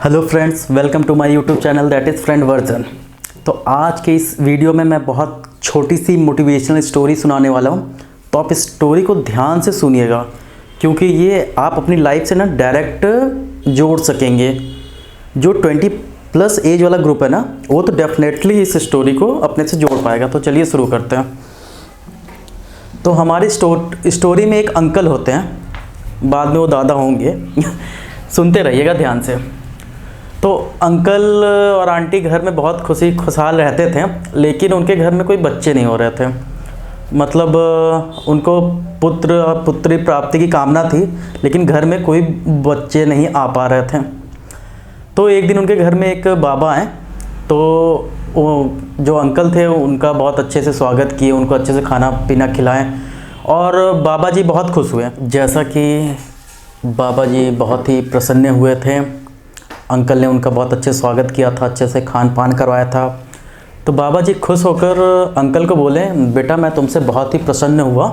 Hello friends, welcome to my YouTube channel that is friend version. तो आज के इस वीडियो में मैं बहुत छोटी सी मोटिवेशनल स्टोरी सुनाने वाला हूँ। तो आप इस स्टोरी को ध्यान से सुनिएगा क्योंकि ये आप अपनी लाइफ से ना डायरेक्ट जोड़ सकेंगे। जो 20+ एज वाला ग्रुप है ना, वो तो डेफिनेटली इस स्टोरी को अपने से जोड़ पाएगा। तो चलिए शुरू करते हैं। तो हमारी स्टोरी में एक अंकल होते हैं, बाद में वो दादा होंगे सुनते रहिएगा ध्यान से। तो अंकल और आंटी घर में बहुत खुशी खुशहाल रहते थे, लेकिन उनके घर में कोई बच्चे नहीं हो रहे थे। मतलब उनको पुत्र और पुत्री प्राप्ति की कामना थी, लेकिन घर में कोई बच्चे नहीं आ पा रहे थे। तो एक दिन उनके घर में एक बाबा आए। तो वो जो अंकल थे उनका बहुत अच्छे से स्वागत किए, उनको अच्छे से खाना पीना खिलाएं और बाबा जी बहुत खुश हुए। जैसा कि बाबा जी बहुत ही प्रसन्न हुए थे, अंकल ने उनका बहुत अच्छे स्वागत किया था, अच्छे से खान पान करवाया था। तो बाबा जी खुश होकर अंकल को बोले, बेटा मैं तुमसे बहुत ही प्रसन्न हुआ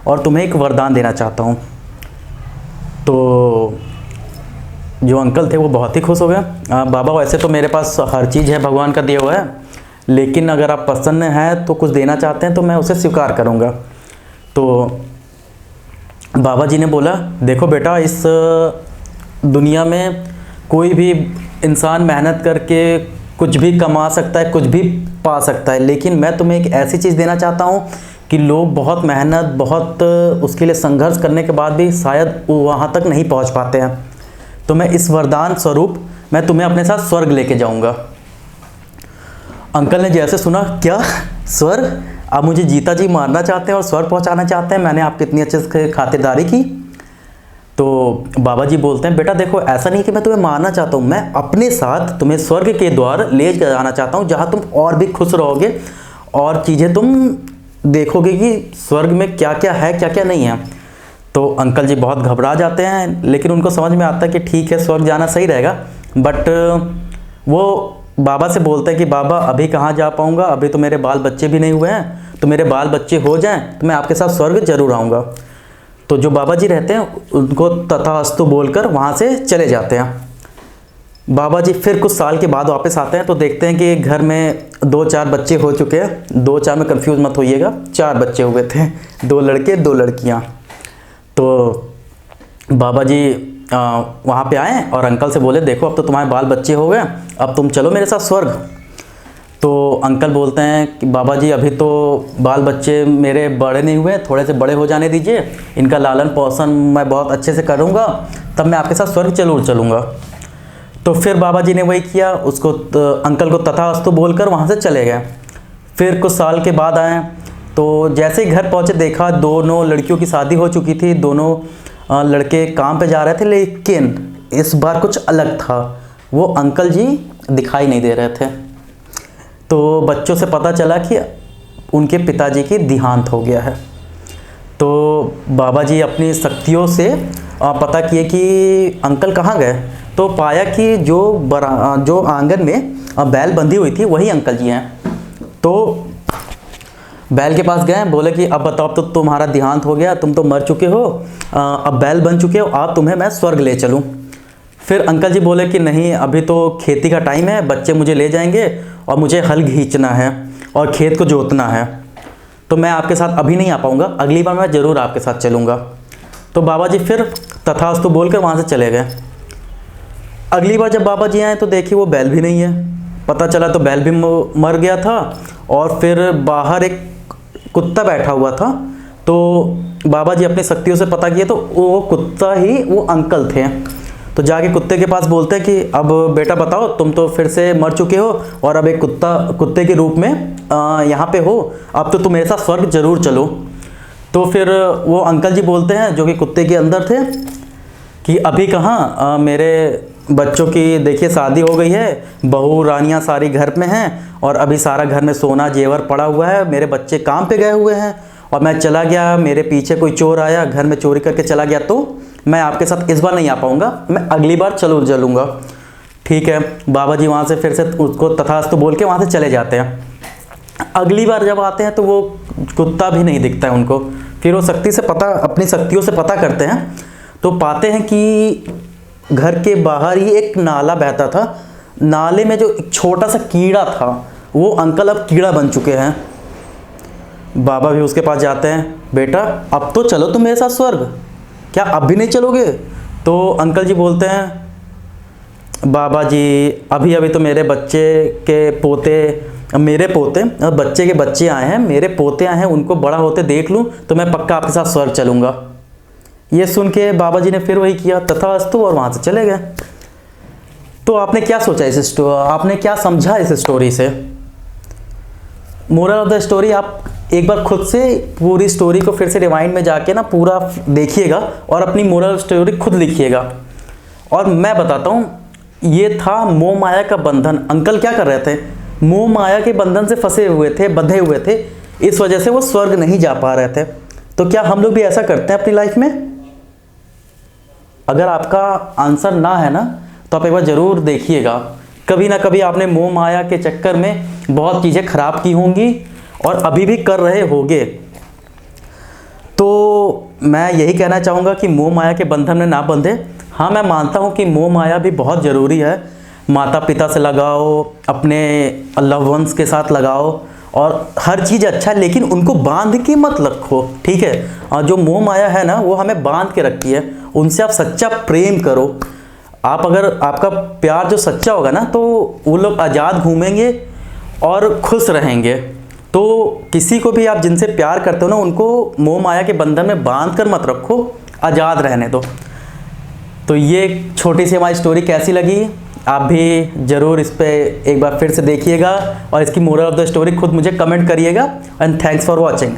और तुम्हें एक वरदान देना चाहता हूँ। तो जो अंकल थे वो बहुत ही खुश हो गए। बाबा वैसे तो मेरे पास हर चीज़ है, भगवान का दिया हुआ है, लेकिन अगर आप प्रसन्न हैं तो कुछ देना चाहते हैं तो मैं उसे स्वीकार करूँगा। तो बाबा जी ने बोला, देखो बेटा, इस दुनिया में कोई भी इंसान मेहनत करके कुछ भी कमा सकता है, कुछ भी पा सकता है, लेकिन मैं तुम्हें एक ऐसी चीज़ देना चाहता हूँ कि लोग बहुत मेहनत, बहुत उसके लिए संघर्ष करने के बाद भी शायद वहाँ तक नहीं पहुँच पाते हैं। तो मैं इस वरदान स्वरूप मैं तुम्हें अपने साथ स्वर्ग लेके जाऊँगा। अंकल ने जैसे सुना, क्या स्वर्ग? आप मुझे जीता जी मारना चाहते हैं और स्वर्ग पहुँचाना चाहते हैं? मैंने आपकी इतनी अच्छे से खातिरदारी की। तो बाबा जी बोलते हैं, बेटा देखो, ऐसा नहीं कि मैं तुम्हें मारना चाहता हूँ, मैं अपने साथ तुम्हें स्वर्ग के द्वार ले जाना चाहता हूँ, जहाँ तुम और भी खुश रहोगे और चीज़ें तुम देखोगे कि स्वर्ग में क्या क्या है, क्या क्या नहीं है। तो अंकल जी बहुत घबरा जाते हैं, लेकिन उनको समझ में आता है कि ठीक है, स्वर्ग जाना सही रहेगा। बट वो बाबा से बोलते हैं कि बाबा अभी कहाँ जा पाऊँगा, अभी तो मेरे बाल बच्चे भी नहीं हुए हैं, तो मेरे बाल बच्चे हो जाएँ तो मैं आपके साथ स्वर्ग जरूर आऊँगा। तो जो बाबा जी रहते हैं उनको तथास्तु बोलकर वहाँ से चले जाते हैं। बाबा जी फिर कुछ साल के बाद वापस आते हैं तो देखते हैं कि घर में 2-4 बच्चे हो चुके हैं। 2-4 में कंफ्यूज मत होइएगा, 4 बच्चे हुए थे, 2 लड़के 2 लड़कियाँ। तो बाबा जी वहाँ पे आए और अंकल से बोले, देखो अब तो तुम्हारे बाल बच्चे हो गए, अब तुम चलो मेरे साथ स्वर्ग। तो अंकल बोलते हैं कि बाबा जी अभी तो बाल बच्चे मेरे बड़े नहीं हुए, थोड़े से बड़े हो जाने दीजिए, इनका लालन पोषण मैं बहुत अच्छे से करूँगा, तब मैं आपके साथ स्वर्ग जरूर चलूँगा। तो फिर बाबा जी ने वही किया, उसको अंकल को तथास्तु बोलकर वहाँ से चले गए। फिर कुछ साल के बाद आए तो जैसे ही घर पहुँचे देखा दोनों लड़कियों की शादी हो चुकी थी, दोनों लड़के काम पे जा रहे थे, लेकिन इस बार कुछ अलग था, वो अंकल जी दिखाई नहीं दे रहे थे। तो बच्चों से पता चला कि उनके पिताजी की देहांत हो गया है। तो बाबा जी अपनी शक्तियों से पता किए कि अंकल कहाँ गए। तो पाया कि जो आंगन में बैल बंधी हुई थी वही अंकल जी हैं। तो बैल के पास गए, बोले कि अब बताओ, अब तो तुम्हारा देहांत हो गया, तुम तो मर चुके हो, अब बैल बन चुके हो, आप तुम्हें मैं स्वर्ग ले चलूँ। फिर अंकल जी बोले कि नहीं, अभी तो खेती का टाइम है, बच्चे मुझे ले जाएंगे और मुझे हल खींचना है और खेत को जोतना है, तो मैं आपके साथ अभी नहीं आ पाऊँगा, अगली बार मैं ज़रूर आपके साथ चलूँगा। तो बाबा जी फिर तथास्तु बोलकर वहाँ से चले गए। अगली बार जब बाबा जी आए तो देखिए वो बैल भी नहीं है। पता चला तो बैल भी मर गया था और फिर बाहर एक कुत्ता बैठा हुआ था। तो बाबा जी अपनी शक्तियों से पता किए तो वो कुत्ता ही वो अंकल थे। तो जाके कुत्ते के पास बोलते हैं कि अब बेटा बताओ, तुम तो फिर से मर चुके हो और अब एक कुत्ते के रूप में यहाँ पे हो, अब तो तुम मेरे साथ स्वर्ग जरूर चलो। तो फिर वो अंकल जी बोलते हैं, जो कि कुत्ते के अंदर थे, कि अभी कहाँ, मेरे बच्चों की देखिए शादी हो गई है, बहू रानियाँ सारी घर में हैं और अभी सारा घर में सोना जेवर पड़ा हुआ है, मेरे बच्चे काम पे गए हुए हैं और मैं चला गया, मेरे पीछे कोई चोर आया, घर में चोरी करके चला गया, तो मैं आपके साथ इस बार नहीं आ पाऊँगा, मैं अगली बार जरूर चलूँगा। ठीक है, बाबा जी वहाँ से फिर से उसको तथास्तु बोल के वहाँ से चले जाते हैं। अगली बार जब आते हैं तो वो कुत्ता भी नहीं दिखता है उनको। फिर वो अपनी शक्तियों से पता करते हैं तो पाते हैं कि घर के बाहर ही एक नाला बहता था। नाले में जो एक छोटा सा कीड़ा था, वो अंकल अब कीड़ा बन चुके हैं। बाबा भी उसके पास जाते हैं, बेटा अब तो चलो तुम मेरे साथ स्वर्ग, क्या अब भी नहीं चलोगे? तो अंकल जी बोलते हैं, बाबा जी अभी अभी तो मेरे बच्चे के बच्चे के बच्चे आए हैं, मेरे पोते आए हैं, उनको बड़ा होते देख लूँ तो मैं पक्का आपके साथ स्वर्ग चलूँगा। ये सुन के बाबा जी ने फिर वही किया, तथास्तु, और वहाँ से चले गए। तो आपने क्या सोचा आपने क्या समझा इस स्टोरी से? मोरल ऑफ द स्टोरी, आप एक बार खुद से पूरी स्टोरी को फिर से रिवाइंड में जाके ना पूरा देखिएगा और अपनी मोरल स्टोरी खुद लिखिएगा। और मैं बताता हूँ, ये था मोह माया का बंधन। अंकल क्या कर रहे थे? मोह माया के बंधन से फंसे हुए थे, बंधे हुए थे, इस वजह से वो स्वर्ग नहीं जा पा रहे थे। तो क्या हम लोग भी ऐसा करते हैं अपनी लाइफ में? अगर आपका आंसर ना है ना, तो आप एक बार ज़रूर देखिएगा। कभी ना कभी आपने मोह माया के चक्कर में बहुत चीज़ें खराब की होंगी और अभी भी कर रहे होंगे। तो मैं यही कहना चाहूँगा कि मोह माया के बंधन में ना बंधे। हाँ, मैं मानता हूँ कि मोह माया भी बहुत ज़रूरी है। माता पिता से लगाओ, अपने लव वंस के साथ लगाओ, और हर चीज़ अच्छा है, लेकिन उनको बांध के मत रखो, ठीक है? और जो मोह माया है ना, वो हमें बांध के रखती है। उनसे आप सच्चा प्रेम करो। आप अगर आपका प्यार जो सच्चा होगा ना, तो वो लोग आज़ाद घूमेंगे और खुश रहेंगे। तो किसी को भी आप जिनसे प्यार करते हो ना, उनको मोह माया के बंधन में बांध कर मत रखो, आज़ाद रहने दो। तो ये छोटी सी हमारी स्टोरी कैसी लगी, आप भी ज़रूर इस पर एक बार फिर से देखिएगा और इसकी मोरल ऑफ द स्टोरी खुद मुझे कमेंट करिएगा। And thanks for watching.